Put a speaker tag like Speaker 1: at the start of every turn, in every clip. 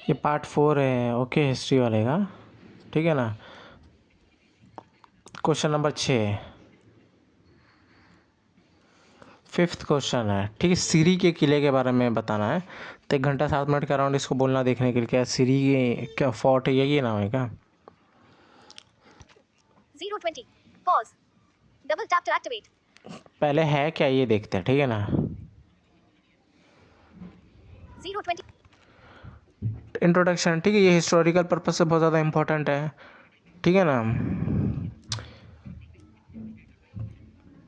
Speaker 1: ये पार्ट 4 है, okay, history वाले का, ठीक है ना। क्वेश्चन नंबर 6, फिफ्थ क्वेश्चन है, ठीक है। सीरी के किले के बारे में बताना है। तो 1 घंटा 7 मिनट का राउंड इसको बोलना देखने के लिए, क्या सीरी क्या फोर्ट है, यही नाम है क्या?
Speaker 2: 020 pause double tap to activate.
Speaker 1: पहले है क्या ये देखते हैं, ठीक है ना।
Speaker 2: 020
Speaker 1: इंट्रोडक्शन, ठीक है, ये हिस्टोरिकल पर्पज से बहुत ज़्यादा इम्पोर्टेंट है, ठीक है ना।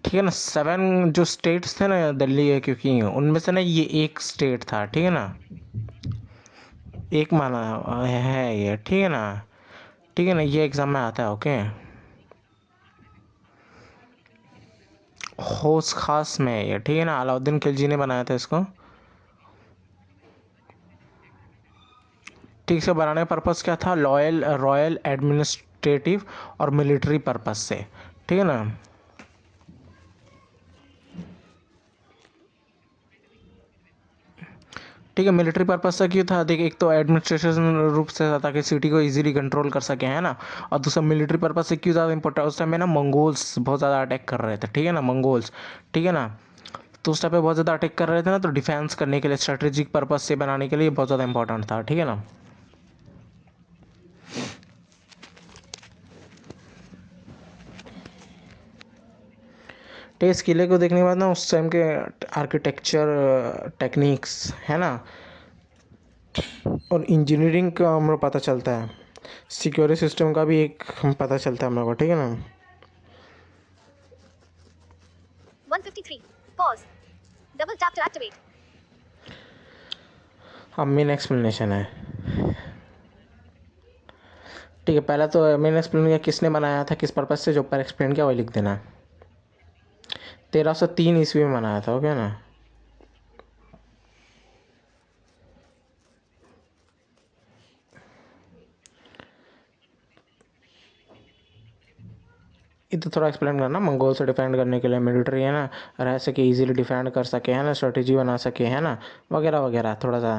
Speaker 1: ठीक है ना। 7 जो स्टेट्स थे ना दिल्ली है, क्योंकि उनमें से ना ये एक स्टेट था, ठीक है ना, एक माना है ये, ठीक है ना। ठीक है ना, ये एग्जाम में आता है, ओके। होश खास में है ये, ठीक है ना। अलाउद्दीन खिलजी ने बनाया था इसको। ठीक से बनाने का पर्पस क्या था? रॉयल एडमिनिस्ट्रेटिव और मिलिट्री पर्पस से, ठीक है ना। ठीक है, मिलिट्री पर्पस से क्यों था? देखिए, एक तो एडमिनिस्ट्रेशन रूप से था ताकि सिटी को इजीली कंट्रोल कर सके, है ना। और दूसरा मिलिट्री पर्पस से क्यों ज़्यादा इंपॉर्टेंट, उस टाइम में ना मंगोल्स बहुत ज़्यादा अटैक कर रहे थे, ठीक है ना, मंगोल्स, ठीक है ना। तो उस टाइम पे बहुत ज़्यादा अटैक कर रहे थे ना, तो डिफेंस करने के लिए, स्ट्रेटेजिक पर्पस से बनाने के लिए बहुत ज़्यादा इंपॉर्टेंट था, ठीक है ना। इस किले को देखने के बाद ना उस टाइम के आर्किटेक्चर टेक्निक्स, है ना, और इंजीनियरिंग का हमें पता चलता है, सिक्योरिटी सिस्टम का भी एक पता चलता है हम लोग को, ठीक है ना।
Speaker 2: 153 pause double tap to activate.
Speaker 1: अब मेन एक्सप्लेनेशन है, ठीक है। पहला तो मैंने एक्सप्लेन किया किसने बनाया था, किस पर्पज से, जो ऊपर एक्सप्लेन किया वही लिख देना। 1303 ईस्वी में बनाया था, ओके ना। ये तो थोड़ा एक्सप्लेन करना, मंगोल से डिफेंड करने के लिए मिलिट्री, है ना, रह सके, इजीली डिफेंड कर सके, है ना, स्ट्रेटेजी बना सके, है ना, वगैरह वगैरह, थोड़ा सा,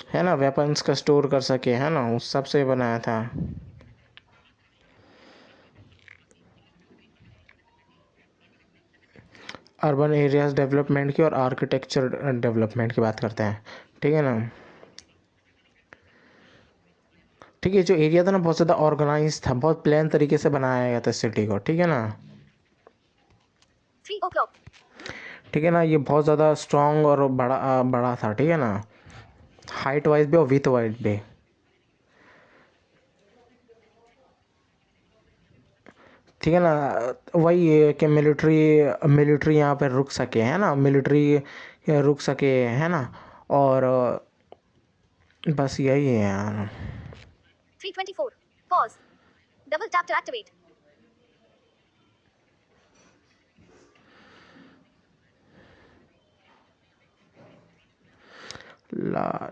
Speaker 1: है ना, वेपन्स का स्टोर कर सके, है ना, उस सब से बनाया था। अर्बन एरियाज डेवलपमेंट की और आर्किटेक्चर डेवलपमेंट की बात करते हैं, ठीक है ना। ठीक है, जो एरिया था ना बहुत ज़्यादा ऑर्गेनाइज था, बहुत प्लान तरीके से बनाया गया था सिटी को, ठीक है ना।
Speaker 2: 3 o'clock
Speaker 1: ठीक है ना, ये बहुत ज़्यादा स्ट्रॉन्ग और बड़ा था, ठीक है ना, हाइट वाइज भी और विथ वाइज भी, ठीक है ना। वही है कि मिलिट्री मिलिट्री यहाँ पर रुक सके, है ना, मिलिट्री रुक सके, है ना। और बस यही है यार।
Speaker 2: 324 pause double tap to activate.
Speaker 1: ला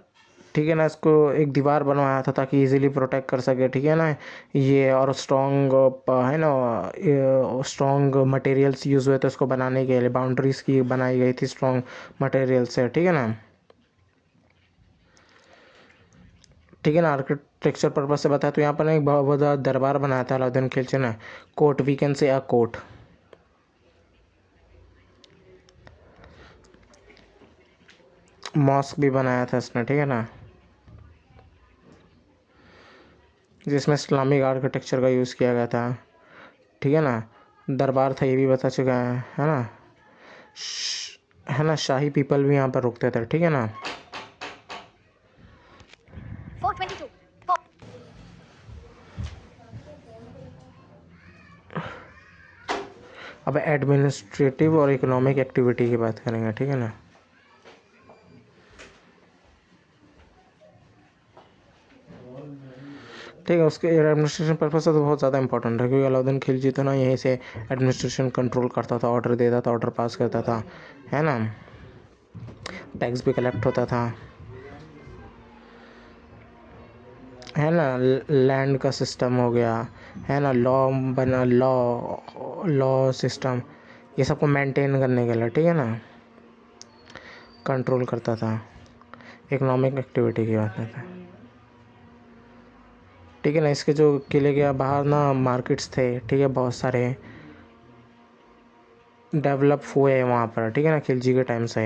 Speaker 1: ठीक है ना, इसको एक दीवार बनवाया था ताकि इजीली प्रोटेक्ट कर सके, ठीक है ना। ये और स्ट्रॉन्ग, है ना, स्ट्रॉन्ग मटेरियल्स यूज़ हुए थे उसको बनाने के लिए, बाउंड्रीज की बनाई गई थी स्ट्रॉन्ग मटेरियल से, ठीक है ना। ठीक है ना, आर्किटेक्चर पर्पज से बताया तो यहाँ पर ना एक बहुत बड़ा दरबार बनाया था अलाउद्दीन खिलजी ने, court, we can say a court, mask भी बनाया था इसने, ठीक है ना, जिसमें इस्लामिक आर्किटेक्चर का यूज़ किया गया था, ठीक है ना। दरबार था ये भी बता चुका है ना। है ना, शाही पीपल भी यहाँ पर रुकते थे, ठीक है ना।
Speaker 2: 422
Speaker 1: अब एडमिनिस्ट्रेटिव और इकोनॉमिक एक्टिविटी की बात करेंगे, ठीक है ना। ठीक है, उसके एडमिनिस्ट्रेशन पर्पज से तो बहुत ज़्यादा इंपॉर्टेंट है, क्योंकि अलाउद्दीन खिलजी तो ना यहीं से एडमिनिस्ट्रेशन कंट्रोल करता था, ऑर्डर देता था, ऑर्डर पास करता था, है ना, टैक्स भी कलेक्ट होता था, है ना, लैंड का सिस्टम हो गया, है ना, लॉ बना, लॉ सिस्टम, ये सबको मेंटेन करने के लिए, ठीक है ना, कंट्रोल करता था, इकोनॉमिक एक्टिविटी की बात है, ठीक है ना। इसके जो किले के बाहर ना मार्केट्स थे, ठीक है, बहुत सारे डेवलप हुए हैं वहाँ पर, ठीक है ना, खिलजी के टाइम से,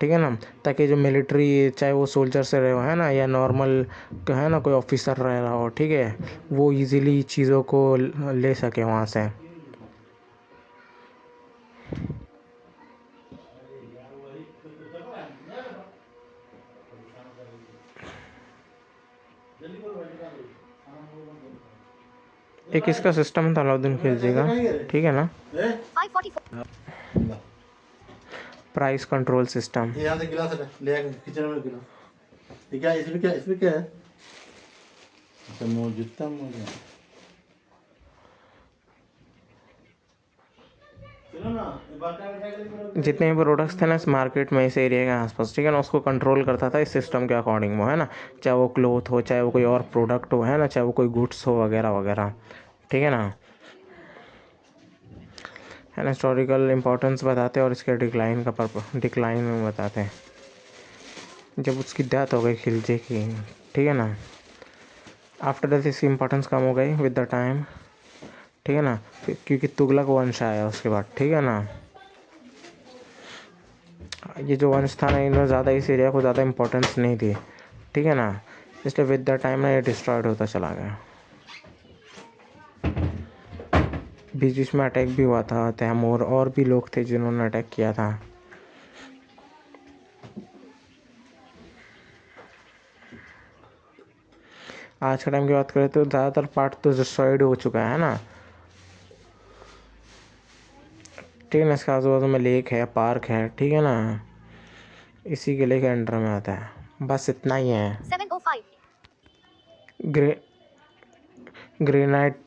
Speaker 1: ठीक है ना, ताकि जो मिलिट्री, चाहे वो सोल्जर से रहे हो है ना, या नॉर्मल है ना, कोई ऑफिसर रह रहा हो, ठीक है, वो इजीली चीज़ों को ले सके वहाँ से। एक इसका सिस्टम था अलाउद्दीन खिलजी का, ठीक है ना,
Speaker 2: 544.
Speaker 1: Price control system.
Speaker 3: यहाँ से गिलास ले आके किचन में गिलास। ये क्या इसमें क्या है? अच्छा जूता मोजा। सुनो ना,
Speaker 1: जितने भी प्रोडक्ट्स थे ना इस मार्केट में, इस एरिया के आसपास, ठीक है ना, उसको कंट्रोल करता था इस सिस्टम के अकॉर्डिंग वो, है ना, चाहे वो क्लोथ हो, चाहे वो कोई और प्रोडक्ट हो, है ना, चाहे वो कोई गुड्स हो वगैरह वगैरह, ठीक है ना, है ना। हिस्टोरिकल इम्पोर्टेंस बताते और इसके डिक्लाइन में बताते हैं। जब उसकी डेथ हो गई खिलजी की, ठीक है ना, आफ्टर दैट इसकी इम्पोर्टेंस कम हो गई विद द टाइम, ठीक है ना, क्योंकि तुगलक वंश आया उसके बाद, ठीक है ना। ये जो वंश था ना, इन्होंने ज़्यादा इस एरिया को ज़्यादा इम्पोर्टेंस नहीं दी, ठीक है ना, इसलिए विद द टाइम ना ये डिस्ट्रॉयड होता चला गया। बीच बीच में अटैक भी हुआ था, तैमूर और भी लोग थे जिन्होंने अटैक किया था। आज के टाइम की बात करें तो ज़्यादातर पार्ट तो डिस्ट्रॉयड हो चुका है ना, ठीक है ना। इसके आजू बाजू में लेक है, पार्क है, ठीक है ना, इसी किले के अंडर में आता है। बस इतना ही है।
Speaker 2: 705.
Speaker 1: ग्रेनाइट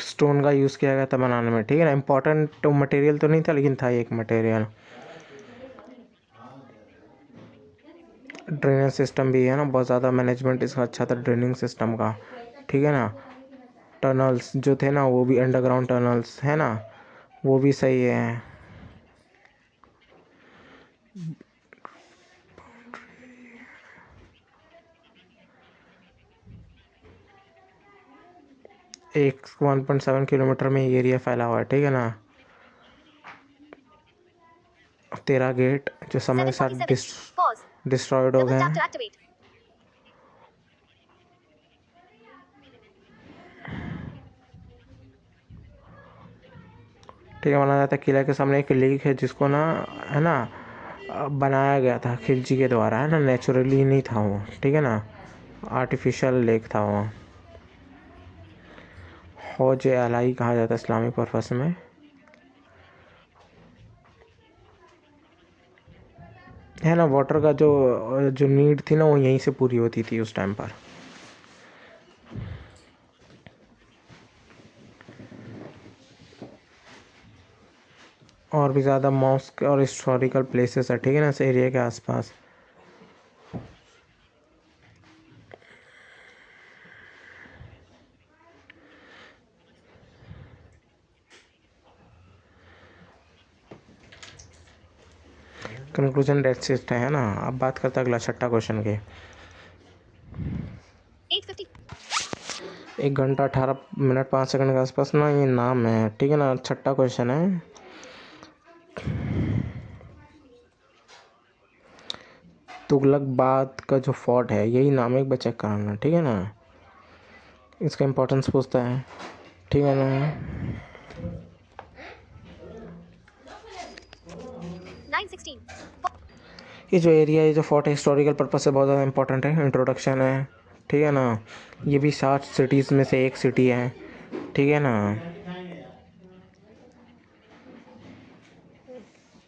Speaker 1: स्टोन का यूज़ किया गया था बनाने में, ठीक है ना। इम्पोर्टेंट मटेरियल तो नहीं था, लेकिन था एक मटेरियल। ड्रेनेज सिस्टम भी है ना, बहुत ज़्यादा मैनेजमेंट इसका अच्छा था ड्रेनिंग सिस्टम का, ठीक है ना। टनल्स जो थे ना, वो भी अंडरग्राउंड टनल्स है ना, वो भी सही है। एक 1.7 किलोमीटर में एरिया फैला हुआ है, ठीक है ना। 13 गेट जो समय के साथ
Speaker 2: 747. Pause.
Speaker 1: डिस्ट्रॉयड हो
Speaker 2: Double
Speaker 1: गए
Speaker 2: tap
Speaker 1: हैं,
Speaker 2: to activate.
Speaker 1: ठीक है। माना जाता है किला के सामने एक लेक है जिसको ना, है ना, बनाया गया था खिलजी के द्वारा, है ना, नेचुरली नहीं था वो, ठीक है ना, आर्टिफिशियल लेक था वो। हौज अलाई कहा जाता है इस्लामिक पर्पस में, है ना। वाटर का जो जो नीड थी ना, वो यहीं से पूरी होती थी उस टाइम पर। और भी ज़्यादा मॉस्क और हिस्टोरिकल प्लेसेस है, ठीक है ना, इस एरिया के आसपास। कंक्लूजन डेट सिस्ट है ना। अब बात करते हैं अगला छठा क्वेश्चन की।
Speaker 2: 850.
Speaker 1: 1 घंटा 18 मिनट 5 सेकंड के आसपास ना ये नाम है, ठीक है ना। छठा क्वेश्चन है, तुगलकाबाद का जो फोर्ट है, यही नाम है, एक बार चेक कराना, ठीक है ना। इसका इम्पोर्टेंस पूछता है, ठीक है ना।
Speaker 2: 916.
Speaker 1: ये जो एरिया, ये जो फोर्ट है, हिस्टोरिकल पर्पस से बहुत ज़्यादा इंपॉर्टेंट है। इंट्रोडक्शन है, ठीक है ना। ये भी 7 सिटीज़ में से एक सिटी है, ठीक है ना,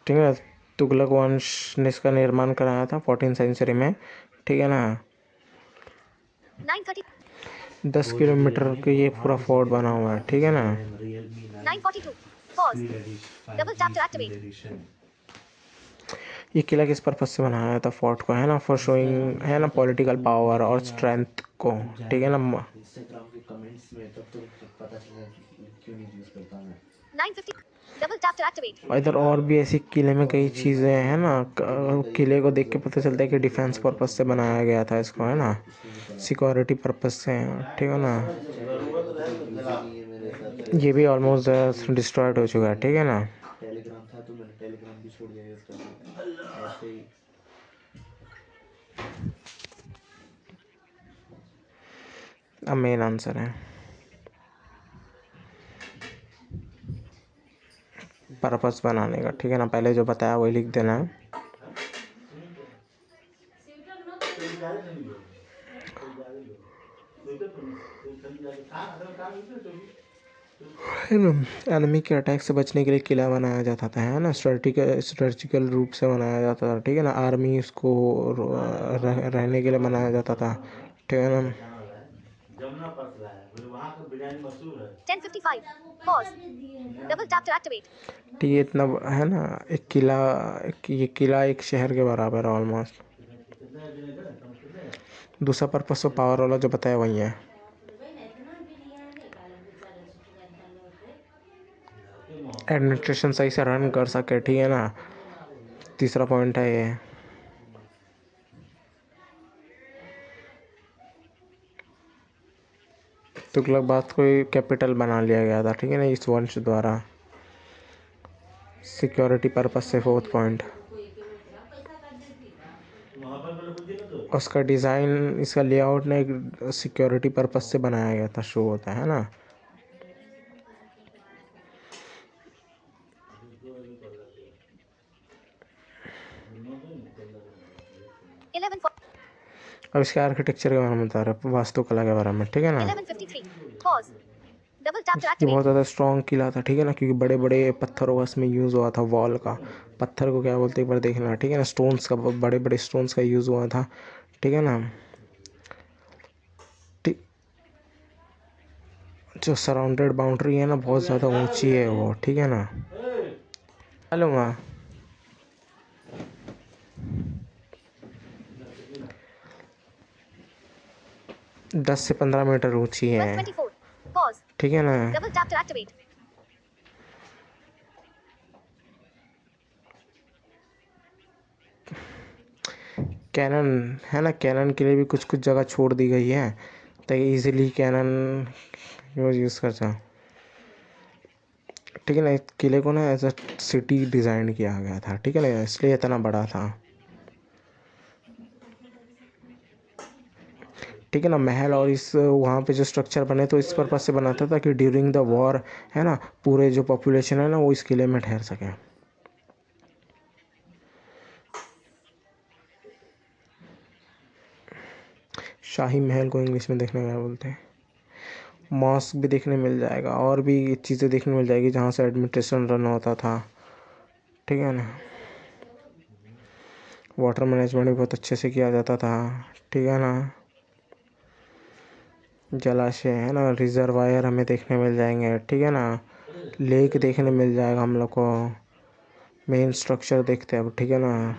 Speaker 1: ठीक है ना। तुगलक वंश ने इसका निर्माण कराया था 14 सेंचुरी में, ठीक है ना।
Speaker 2: 930.
Speaker 1: 10 किलोमीटर के ये पूरा फोर्ट बना हुआ है, ठीक है ना।
Speaker 2: 942. Pause. Double tap to activate.
Speaker 1: ये किला किस पर्पस से बनाया था फोर्ट को, है ना, फॉर शोइंग, है ना, पॉलिटिकल पावर और स्ट्रेंथ को, ठीक है ना।
Speaker 3: इंस्टाग्राम के कमेंट्स में तब तो पता चला कि क्यों नहीं यूज करता मैं।
Speaker 2: 950. Double tap to activate.
Speaker 1: और इधर और भी ऐसी किले में कई चीज़ें हैं ना, किले को देख के पता चलता है कि डिफेंस पर्पस से बनाया गया था इसको, है ना, सिक्योरिटी पर्पस से, ठीक है ना। ये भी ऑलमोस्ट डिस्ट्रॉयड हो चुका है, ठीक है ना।
Speaker 3: टेलीग्राम था तो मैंने टेलीग्राम भी छोड़ दिया यूज करना ऐसे ही।
Speaker 1: अब मेन आंसर है पर्पस बनाने का, ठीक है ना। पहले जो बताया वही लिख देना है। है ना, एनिमी के अटैक से बचने के लिए किला बनाया जाता था, है ना, स्ट्रेटजिकल रूप से बनाया जाता था, ठीक है ना। आर्मी उसको रहने के लिए बनाया जाता था, ठीक है ना।
Speaker 3: जमुना पतला है वहाँ का बिरयानी मशहूर है।
Speaker 2: 10:55. Pause. Double tap to activate.
Speaker 1: ठीक है, इतना है ना। एक किला, ये किला एक शहर के बराबर है ऑलमोस्ट। दूसरा पर्पस तो पावर वाला जो बताया वही है। एडमिनिस्ट्रेशन सही से रन कर सके, ठीक है ना। तीसरा पॉइंट है ये। तुगलक बात को कैपिटल बना लिया गया था, ठीक है ना, इस वंश द्वारा, सिक्योरिटी पर्पस से। फोर्थ पॉइंट, उसका डिज़ाइन, इसका लेआउट ने एक सिक्योरिटी पर्पस से बनाया गया था, शो होता है ना। अब इसके आर्किटेक्चर के बारे में बता रहे हैं, वास्तुकला के बारे में, ठीक है ना।
Speaker 2: 11:53. Pause. Double tap to
Speaker 1: ये
Speaker 2: activate.
Speaker 1: बहुत ज़्यादा स्ट्रॉन्ग किला था, ठीक है ना, क्योंकि बड़े बड़े पत्थरों का इसमें यूज़ हुआ था। वॉल का पत्थर को क्या बोलते हैं एक बार देखना, ठीक है ना। स्टोन्स का, बड़े बड़े स्टोन्स का यूज़ हुआ था, ठीक है ना। ठीक, जो सराउंडेड बाउंड्री है ना, बहुत ज़्यादा ऊंची है वो, ठीक है ना। लूँगा 10 से 15 मीटर ऊंची है,
Speaker 2: 12:24. Pause.
Speaker 1: ठीक है ना।
Speaker 2: Double tap to activate.
Speaker 1: Canon है ना, कैनन के लिए भी कुछ कुछ जगह छोड़ दी गई है ताकि इजीली कैनन यूज़ कर सकें, ठीक है ना। इस किले को ना एज अ सिटी डिज़ाइन किया गया था, ठीक है ना, इसलिए इतना बड़ा था, ठीक है ना। महल और इस वहाँ पे जो स्ट्रक्चर बने तो इस पर्पज से बना था ताकि ड्यूरिंग द वॉर, है ना, पूरे जो पॉपुलेशन है ना वो इस किले में ठहर सके। शाही महल को इंग्लिश में देखने का बोलते हैं। मॉस्क भी देखने मिल जाएगा, और भी चीज़ें देखने मिल जाएगी जहाँ से एडमिनिस्ट्रेशन रन होता था, ठीक है ना। वाटर मैनेजमेंट भी बहुत अच्छे से किया जाता था, ठीक है ना। जलाशय है ना, रिजर्वायर हमें देखने मिल जाएंगे, ठीक है ना। लेक देखने मिल जाएगा हम लोग को। मेन स्ट्रक्चर देखते हैं अब, ठीक है ना।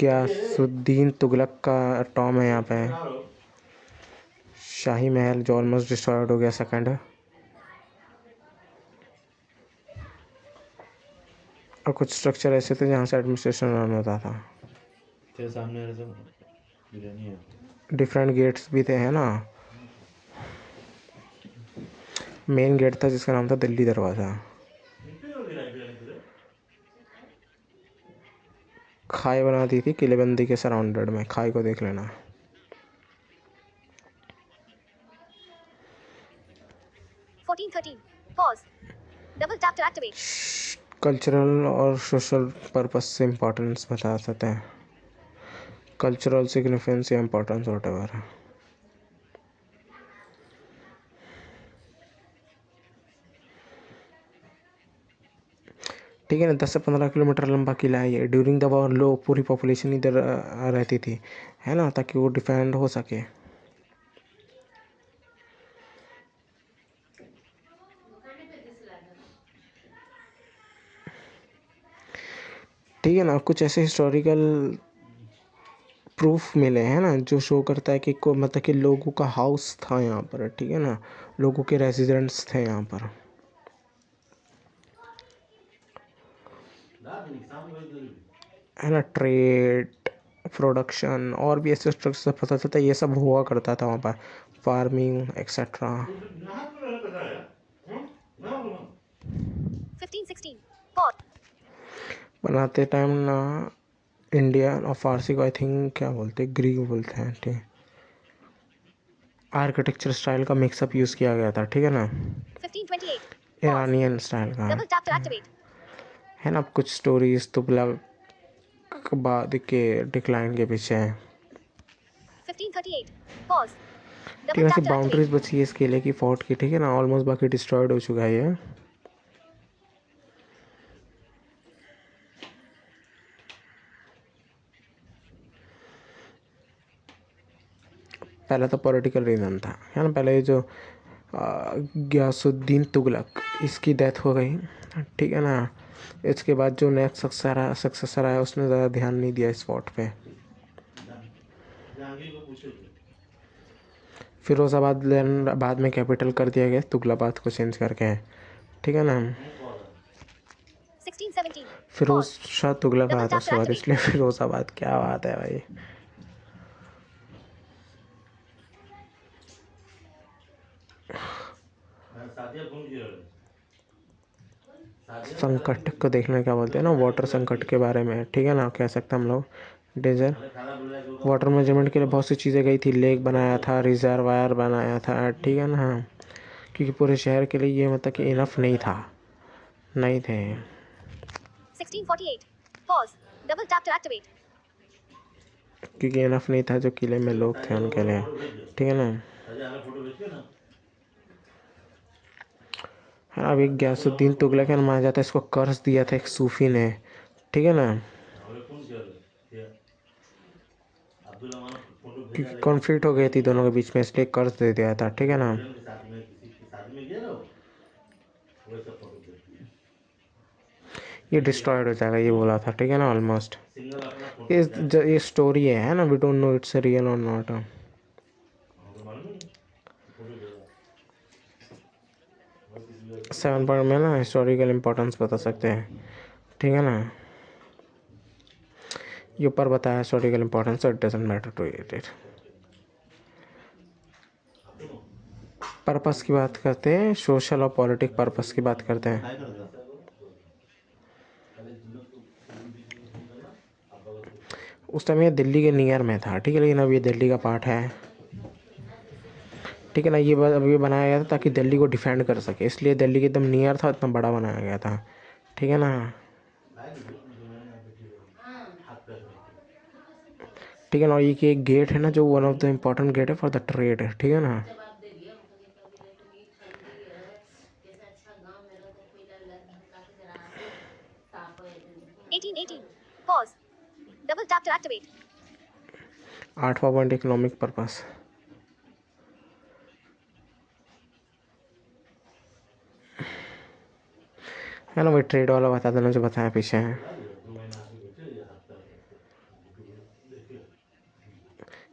Speaker 1: गयासुद्दीन तुगलक का टॉम है यहाँ पे। शाही महल जो ऑलमोस्ट डिस्ट्रॉयड हो गया, सेकंड। और कुछ स्ट्रक्चर ऐसे थे जहाँ से एडमिनिस्ट्रेशन रन होता था।
Speaker 3: तेरे सामने बिरयानी है।
Speaker 1: डिफरेंट गेट्स भी थे, है ना। मेन गेट था जिसका नाम था दिल्ली दरवाज़ा। खाई बना दी थी किलेबंदी के सराउंडेड में, खाई को देख लेना।
Speaker 2: 14:13. Pause. Double tap to activate.
Speaker 1: Cultural और सोशल पर्पस से इम्पोर्टेंस बता सकते हैं, कल्चरल सिग्निफिकेंस या इम्पोर्टेंस वॉटेवर। ठीक है ना। 10 से 15 किलोमीटर लंबा किला है ये। ड्यूरिंग द वॉर लोग, पूरी पॉपुलेशन इधर रहती थी, है ना, ताकि वो डिफेंड हो सके। ठीक है ना। कुछ ऐसे हिस्टोरिकल प्रूफ मिले हैं ना, जो शो करता है कि मतलब कि लोगों का हाउस था यहाँ पर, ठीक है ना, लोगों के रेजिडेंट्स थे यहाँ पर। है ना, ट्रेड, प्रोडक्शन और भी ऐसे स्ट्रक्चर से पता चलता है ये सब हुआ करता था वहाँ पर, फार्मिंग एक्सेट्रा।
Speaker 2: 1516. Pause.
Speaker 1: बनाते टाइम ना इंडिया और फारसी को आई थिंक क्या बोलते हैं, ग्रीक बोलते हैं, ठीक है। आर्किटेक्चर स्टाइल का मिक्सअप यूज़ किया गया था, ठीक है ना,
Speaker 2: 1528. Pause.
Speaker 1: ईरानियन स्टाइल का,
Speaker 2: Double tap to activate.
Speaker 1: है ना। कुछ स्टोरीज तुगलक बाद के डिक्लाइन के पीछे है।
Speaker 2: 1538. Pause.
Speaker 1: ठीक
Speaker 2: Double
Speaker 1: है,
Speaker 2: tap
Speaker 1: सिर्फ
Speaker 2: to
Speaker 1: बाउंड्रीज
Speaker 2: activate.
Speaker 1: बची है इस किले की, फोर्ट की, ठीक है ना, ऑलमोस्ट बाकी डिस्ट्रॉयड हो चुका है ये। पहले तो पॉलिटिकल रीज़न था, है ना, पहले जो गयासुद्दीन तुगलक, इसकी डेथ हो गई, ठीक है ना। इसके बाद जो नेक्स्ट सक्सेसर आया उसने ज़्यादा ध्यान नहीं दिया इस फोर्ट पे। फिरोज़ाबाद लैंड बाद में कैपिटल कर दिया गया तुगलकाबाद को चेंज करके, ठीक है ना।
Speaker 2: 1617.
Speaker 1: फिरोज
Speaker 2: Pause.
Speaker 1: शाह तुगलक
Speaker 2: Double
Speaker 1: आया था
Speaker 2: tap
Speaker 1: उसके
Speaker 2: to
Speaker 1: बाद,
Speaker 2: activate.
Speaker 1: इसलिए फिरोज़ाबाद। क्या बात है भाई। संकट को देखना क्या बोलते हैं ना, वाटर संकट के बारे में, ठीक है ना, कह सकते हैं हम लोग। डेजर्ट वाटर मेजरमेंट के लिए बहुत सी चीज़ें गई थी, लेक बनाया था, रिजर्वायर बनाया था, ठीक है ना, क्योंकि पूरे शहर के लिए ये मतलब कि इनफ नहीं था, नहीं थे,
Speaker 2: 1648. Pause. Double tap to activate.
Speaker 1: क्योंकि इनफ नहीं था जो किले में लोग थे उनके लिए, ठीक है ना। हाँ, अभी गयासुद्दीन तुगलक है ना, माना जाता है इसको कर्ज दिया था एक सूफी ने, ठीक है ना, क्योंकि कॉन्फ्लिक्ट हो गई थी दोनों के बीच में, इसलिए कर्ज दे दिया था, ठीक है ना। ये डिस्ट्रॉयड हो जाएगा ये बोला था, ठीक है ना, ऑलमोस्ट। ये स्टोरी है ना, we don't know it's real और नॉट। 7 पॉइंट में ना हिस्टोरिकल इम्पोर्टेंस बता सकते हैं, ठीक है ना। ये ऊपर बताया historical importance, it doesn't matter to it. Purpose की बात करते हैं, सोशल और पॉलिटिक पर्पस की बात करते हैं। उस टाइम ये दिल्ली के नियर में था, ठीक है, लेकिन अब ये दिल्ली का पार्ट है, ठीक है ना। ये अभी बनाया गया था ताकि दिल्ली को डिफेंड कर सके, इसलिए दिल्ली के एकदम नियर था, इतना बड़ा बनाया गया था, ठीक है ना। ठीक है ना, और ये कि एक गेट है ना जो one of the important gate है फॉर द ट्रेड, ठीक है ना।
Speaker 2: 1818. Pause. Double tap to activate.
Speaker 1: 8वां पॉइंट इकोनॉमिक पर्पस, है ना, वही ट्रेड वाला बता देना जो बताया पीछे है।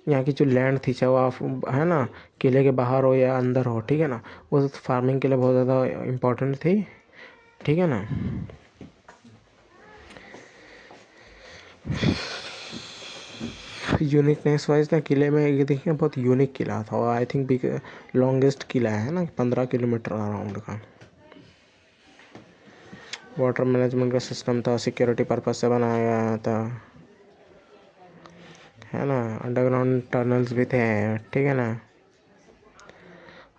Speaker 1: यहाँ की जो लैंड थी, चाहे वो आप है ना किले के बाहर हो या अंदर हो, ठीक है ना, वो फार्मिंग के लिए बहुत ज़्यादा इम्पोर्टेंट थी, ठीक है ना। यूनिकनेस वाइज ना किले में ये देखिए बहुत यूनिक किला था, और आई थिंक लॉन्गेस्ट किला है ना, 15 किलोमीटर अराउंड का। वाटर मैनेजमेंट का सिस्टम था, सिक्योरिटी पर्पज से बनाया गया था, है ना। अंडरग्राउंड टनल्स भी थे, ठीक है ना।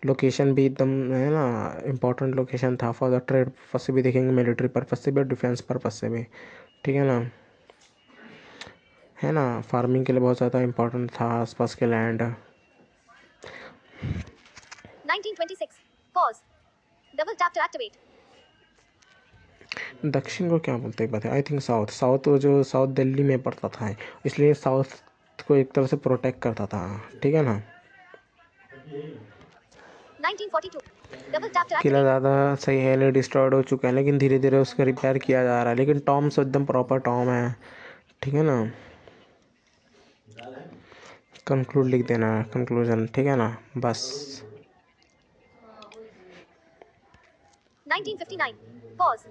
Speaker 1: लोकेशन भी एकदम है ना इम्पोर्टेंट लोकेशन था, फॉर द ट्रेड पर्पज से भी देखेंगे, मिलिट्री पर्पज से भी और डिफेंस पर्पज से भी, ठीक है ना। है ना, फार्मिंग के लिए बहुत ज़्यादा इम्पोर्टेंट था आसपास के land.
Speaker 2: 1926. Pause. Double tap to activate.
Speaker 1: दक्षिण को क्या बोलते हैं, आई थिंक साउथ, साउथ जो साउथ दिल्ली में पड़ता था, इसलिए साउथ को एक तरह से प्रोटेक्ट करता था, ठीक है ना।
Speaker 2: 1942. Double tap to
Speaker 1: Qila
Speaker 2: activate.
Speaker 1: ज़्यादा सही है नहीं, डिस्ट्रॉयड हो चुका है, लेकिन धीरे धीरे उसका रिपेयर किया जा रहा है, लेकिन टॉम से एकदम प्रॉपर टॉम है, ठीक है ना। कंक्लूड लिख देना, कंक्लूजन, ठीक है ना, बस।
Speaker 2: 1959. Pause.